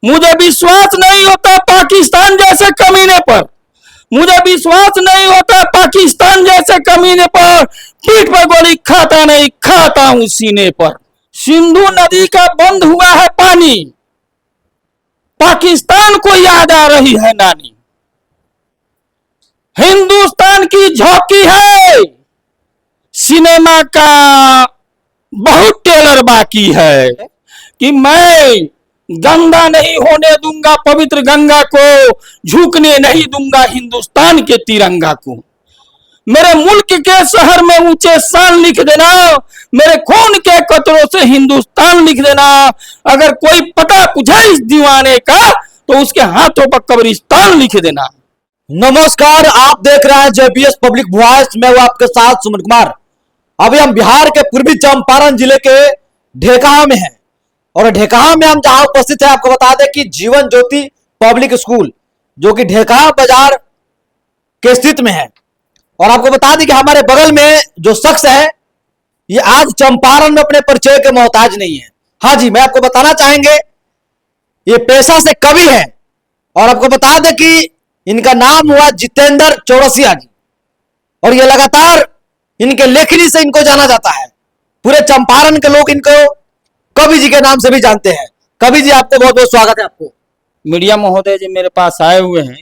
मुझे विश्वास नहीं होता पाकिस्तान जैसे कमीने पर, मुझे विश्वास नहीं होता पाकिस्तान जैसे कमीने पर पीठ पर गोली खाता नहीं, खाता हूं सीने पर। सिंधु नदी का बंद हुआ है पानी, पाकिस्तान को याद आ रही है नानी। हिंदुस्तान की झोंकी है, सिनेमा का बहुत टेलर बाकी है कि मैं गंगा नहीं होने दूंगा पवित्र गंगा को, झुकने नहीं दूंगा हिंदुस्तान के तिरंगा को। मेरे मुल्क के शहर में ऊंचे शान लिख देना, मेरे खून के कतरों से हिंदुस्तान लिख देना। अगर कोई पता पूछे इस दीवाने का तो उसके हाथों पर कब्रिस्तान लिख देना। नमस्कार, आप देख रहे हैं जेबीएस पब्लिक वॉइस। मैं हूं आपके साथ सुमन कुमार। अभी हम बिहार के पूर्वी चंपारण जिले के ढेकहा में हैं और ढेकहा में हम जहां उपस्थित हैं, आपको बता दें कि जीवन ज्योति पब्लिक स्कूल जो कि ढेकहा बाजार के स्थित में है। और आपको बता दें कि हमारे बगल में जो शख्स है ये आज चंपारण में अपने परिचय के मोहताज नहीं है। हाँ जी, मैं आपको बताना चाहेंगे ये पेशा से कवि है और आपको बता दें कि इनका नाम हुआ जितेंद्र चौरसिया जी और ये लगातार इनके लेखनी से इनको जाना जाता है। पूरे चंपारण के लोग इनको कवि जी के नाम से भी जानते हैं। कवि जी, आपको बहुत बहुत स्वागत है। आपको मीडिया महोदय जी मेरे पास आए हुए हैं,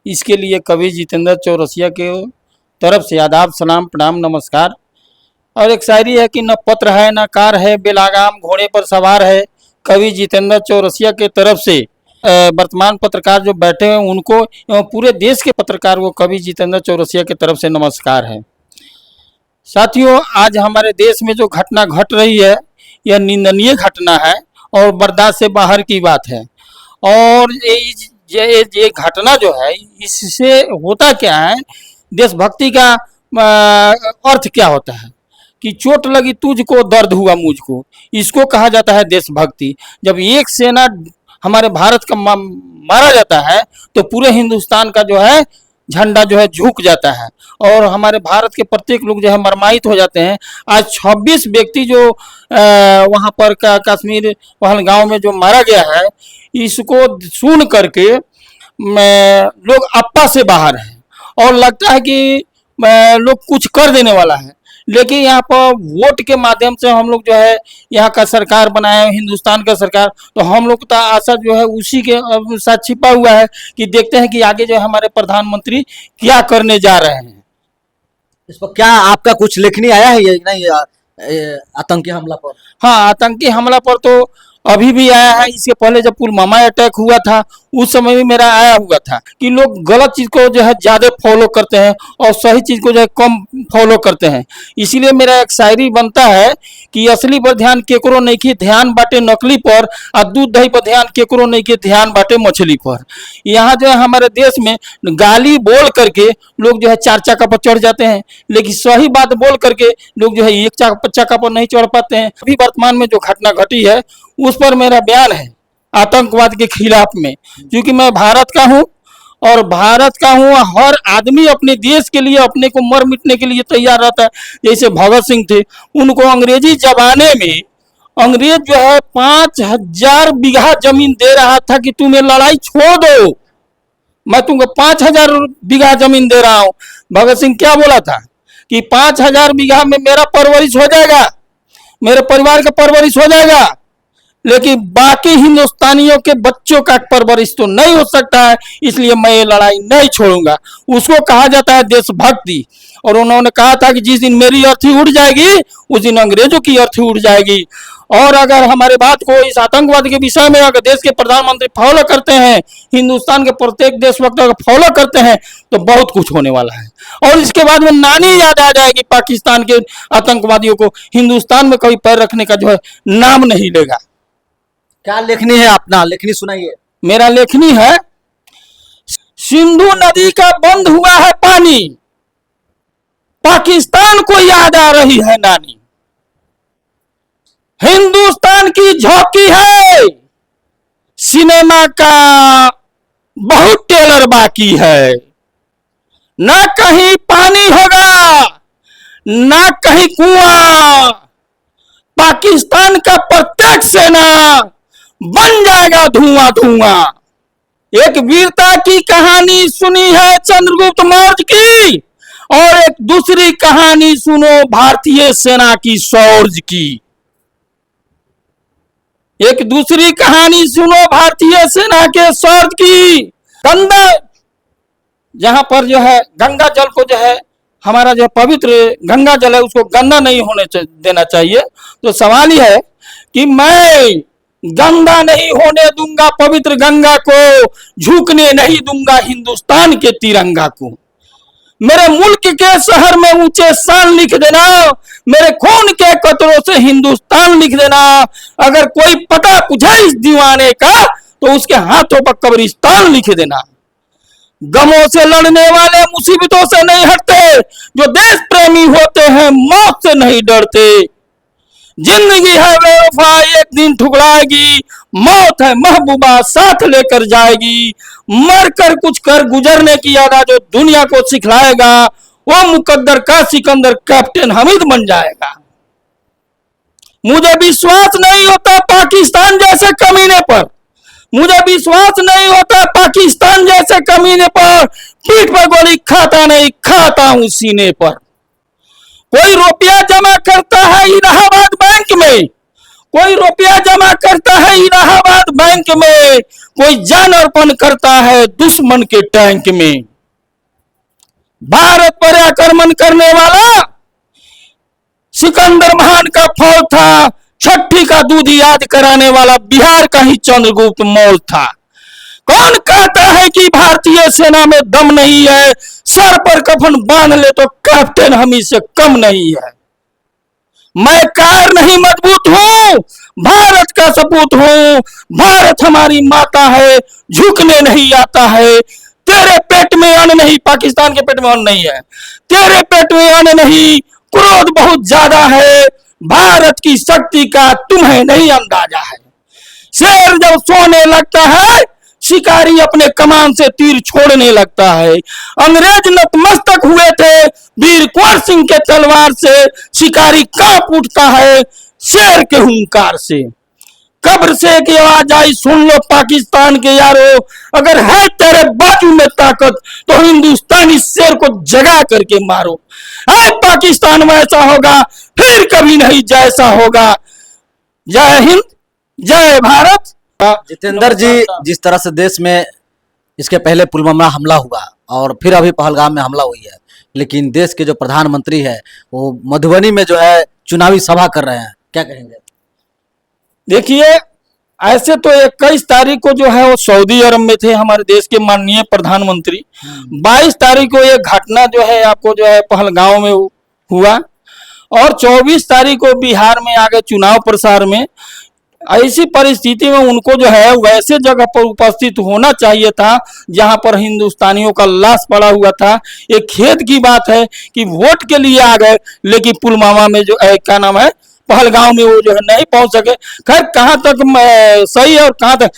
इसके लिए कवि जितेंद्र चौरसिया के तरफ से आदाब सलाम प्रणाम नमस्कार। और एक शायरी है कि न पत्र है न कार है, बेलागाम घोड़े पर सवार है। कवि जितेंद्र चौरसिया के तरफ से वर्तमान पत्रकार जो बैठे हैं उनको एवं पूरे देश के पत्रकार को कवि जितेंद्र चौरसिया की तरफ से नमस्कार है। साथियों, आज हमारे देश में जो घटना घट रही है यह निंदनीय घटना है और बर्दाश्त से बाहर की बात है। और ये घटना जो है इससे होता क्या है, देशभक्ति का अर्थ क्या होता है कि चोट लगी तुझको दर्द हुआ मुझको, इसको कहा जाता है देशभक्ति। जब एक सेना हमारे भारत का मारा जाता है तो पूरे हिंदुस्तान का जो है झंडा जो है झुक जाता है और हमारे भारत के प्रत्येक लोग जो है मरमाइत हो जाते हैं। आज 26 व्यक्ति जो वहाँ पर कश्मीर पहलगांव में जो मारा गया है, इसको सुन करके लोग अप्पा से बाहर हैं और लगता है कि लोग कुछ कर देने वाला है। लेकिन यहाँ पर वोट के माध्यम से हम लोग जो है यहाँ का सरकार बनाए, हिंदुस्तान का सरकार, तो हम लोग का आशा जो है उसी के साथ छिपा हुआ है कि देखते हैं कि आगे जो है हमारे प्रधानमंत्री क्या करने जा रहे हैं। इस पर क्या आपका कुछ लेखनी आया है या नहीं आतंकी हमला पर? हाँ, आतंकी हमला पर तो अभी भी आया है। इसके पहले जब पुलवामा अटैक हुआ था उस समय भी मेरा आया हुआ था कि लोग गलत चीज को जो है ज्यादा फॉलो करते हैं और सही चीज को जो है कम फॉलो करते हैं। इसीलिए मेरा एक शायरी बनता है कि असली पर ध्यान केकरो नहीं की, ध्यान बाटे नकली पर, और दूध दही पर ध्यान केकरो नहीं की, ध्यान बाटे मछली पर। यहाँ जो है हमारे देश में गाली बोल करके लोग जो है 4 चक्का पर चढ़ जाते हैं, लेकिन सही बात बोल करके लोग जो है 1 चक्का पर नहीं चढ़ पाते हैं। अभी वर्तमान में जो घटना घटी है उस पर मेरा बयान है आतंकवाद के खिलाफ में, क्योंकि मैं भारत का हूं और भारत का हूं। हर आदमी अपने देश के लिए अपने को मर मिटने के लिए तैयार रहता है। जैसे भगत सिंह थे, उनको अंग्रेजी जमाने में अंग्रेज जो है 5000 बीघा जमीन दे रहा था कि तुम्हें लड़ाई छोड़ दो, मैं तुमको 5000 बीघा जमीन दे रहा हूं। भगत सिंह क्या बोला था कि 5000 बीघा में मेरा परवरिश हो जाएगा, मेरे परिवार का परवरिश हो जाएगा, लेकिन बाकी हिंदुस्तानियों के बच्चों का परवरिश तो नहीं हो सकता है, इसलिए मैं ये लड़ाई नहीं छोड़ूंगा। उसको कहा जाता है देशभक्ति। और उन्होंने कहा था कि जिस दिन मेरी अर्थी उड़ जाएगी उस दिन अंग्रेजों की अर्थी उड़ जाएगी। और अगर हमारे बात को इस आतंकवाद के विषय में अगर देश के प्रधानमंत्री फॉलो करते हैं, हिंदुस्तान के प्रत्येक देशभक्त अगर फॉलो करते हैं तो बहुत कुछ होने वाला है। और इसके बाद में नानी याद आ जाएगी पाकिस्तान के आतंकवादियों को, हिंदुस्तान में कभी पैर रखने का जो है नाम नहीं लेगा। क्या लेखनी है अपना? लेखनी सुनाइए। मेरा लेखनी है, सिंधु नदी का बंद हुआ है पानी, पाकिस्तान को याद आ रही है नानी। हिंदुस्तान की झोंकी है, सिनेमा का बहुत टेलर बाकी है। ना कहीं पानी होगा ना कहीं कुआं, पाकिस्तान का प्रत्येक सेना बन जाएगा धुआं धुआं। एक वीरता की कहानी सुनी है चंद्रगुप्त मौर्य की, और एक दूसरी कहानी सुनो भारतीय सेना की शौर्य की। एक दूसरी कहानी सुनो भारतीय सेना के शौर्य की। गंगा, जहां पर जो है गंगा जल को जो है हमारा जो पवित्र गंगा जल है उसको गंदा नहीं होने देना चाहिए। तो सवाल यह है कि मैं गंदा नहीं होने दूंगा पवित्र गंगा को, झुकने नहीं दूंगा हिंदुस्तान के तिरंगा को। मेरे मुल्क के शहर में ऊंचे शान लिख देना, मेरे खून के कतरों से हिंदुस्तान लिख देना। अगर कोई पता पूछे इस दीवाने का तो उसके हाथों पर कब्रिस्तान लिख देना। गमों से लड़ने वाले मुसीबतों से नहीं हटते, जो देश प्रेमी होते हैं मौत से नहीं डरते। जिंदगी है बेवफा एक दिन ठुकराएगी, मौत है महबूबा साथ लेकर जाएगी। मर कर कुछ कर गुजरने की याद जो दुनिया को सिखलाएगा, वो मुकद्दर का सिकंदर कैप्टन हमीद बन जाएगा। मुझे विश्वास नहीं होता पाकिस्तान जैसे कमीने पर, मुझे विश्वास नहीं होता पाकिस्तान जैसे कमीने पर। पीठ पर गोली खाता नहीं, खाता हूं सीने पर। कोई रुपया जमा करता है इलाहाबाद बैंक में, कोई रुपया जमा करता है इलाहाबाद बैंक में, कोई जान अर्पण करता है दुश्मन के टैंक में। भारत पर आक्रमण करने वाला सिकंदर महान का फौज था, छठी का दूध याद कराने वाला बिहार का ही चंद्रगुप्त मौर्य था। कौन कहता है कि भारतीय सेना में दम नहीं है, सर पर कफन बांध ले तो कैप्टन हमीद से कम नहीं है। मैं कार नहीं मजबूत हूं, भारत का सपूत हूं। भारत हमारी माता है, झुकने नहीं आता है। तेरे पेट में अन्न नहीं, पाकिस्तान के पेट में अन्न नहीं है, तेरे पेट में अन्न नहीं, क्रोध बहुत ज्यादा है। भारत की शक्ति का तुम्हें नहीं अंदाजा है। शेर जब सोने लगता है, शिकारी अपने कमान से तीर छोड़ने लगता है। अंग्रेज नतमस्तक हुए थे वीर कुंवर सिंह के तलवार से, शिकारी कांप उठता है शेर के हुंकार से। कब्र से की आवाज आई, सुन लो पाकिस्तान के यारो, अगर है तेरे बाजू में ताकत तो हिंदुस्तानी शेर को जगा करके मारो। है पाकिस्तान वैसा होगा फिर कभी नहीं जैसा होगा। जय हिंद, जय भारत। जितेंद्र जी, जिस तरह से देश में इसके पहले पुलवामा हमला हुआ और फिर अभी पहलगाम में हमला हुई है, लेकिन देश के जो प्रधानमंत्री है वो मधुबनी में जो है चुनावी सभा कर रहे हैं, क्या कहेंगे? देखिए, ऐसे तो 21 तारीख को जो है वो सऊदी अरब में थे हमारे देश के माननीय प्रधानमंत्री। 22 तारीख को ये घटना जो है आपको जो है पहलगांव में हुआ, और 24 तारीख को बिहार में आगे चुनाव प्रसार में। ऐसी परिस्थिति में उनको जो है वैसे जगह पर उपस्थित होना चाहिए था जहां पर हिंदुस्तानियों का लाश पड़ा हुआ था। एक खेद की बात है कि वोट के लिए आ गए, लेकिन पुलवामा में जो क्या नाम है पहलगांव में वो जो है नहीं पहुंच सके। खैर कहां तक सही है और कहां तक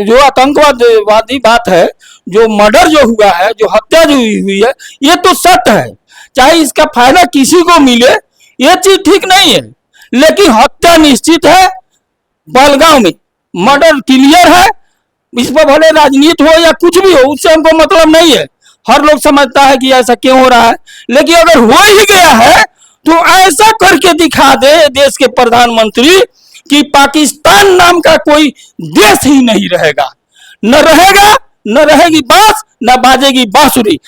जो आतंकवादी बात है, जो मर्डर जो हुआ है, जो हत्या जो हुई है, ये तो सत्य है। चाहे इसका फायदा किसी को मिले ये चीज ठीक नहीं है, लेकिन हत्या निश्चित है। पहलगांव में मर्डर क्लियर है। इस पर भले राजनीति हो या कुछ भी हो, उससे हमको मतलब नहीं है। हर लोग समझता है कि ऐसा क्यों हो रहा है, लेकिन अगर हो ही गया है तो ऐसा करके दिखा दे देश के प्रधानमंत्री कि पाकिस्तान नाम का कोई देश ही नहीं रहेगा। न रहेगा, न रहेगी बांस, न बाजेगी बांसुरी।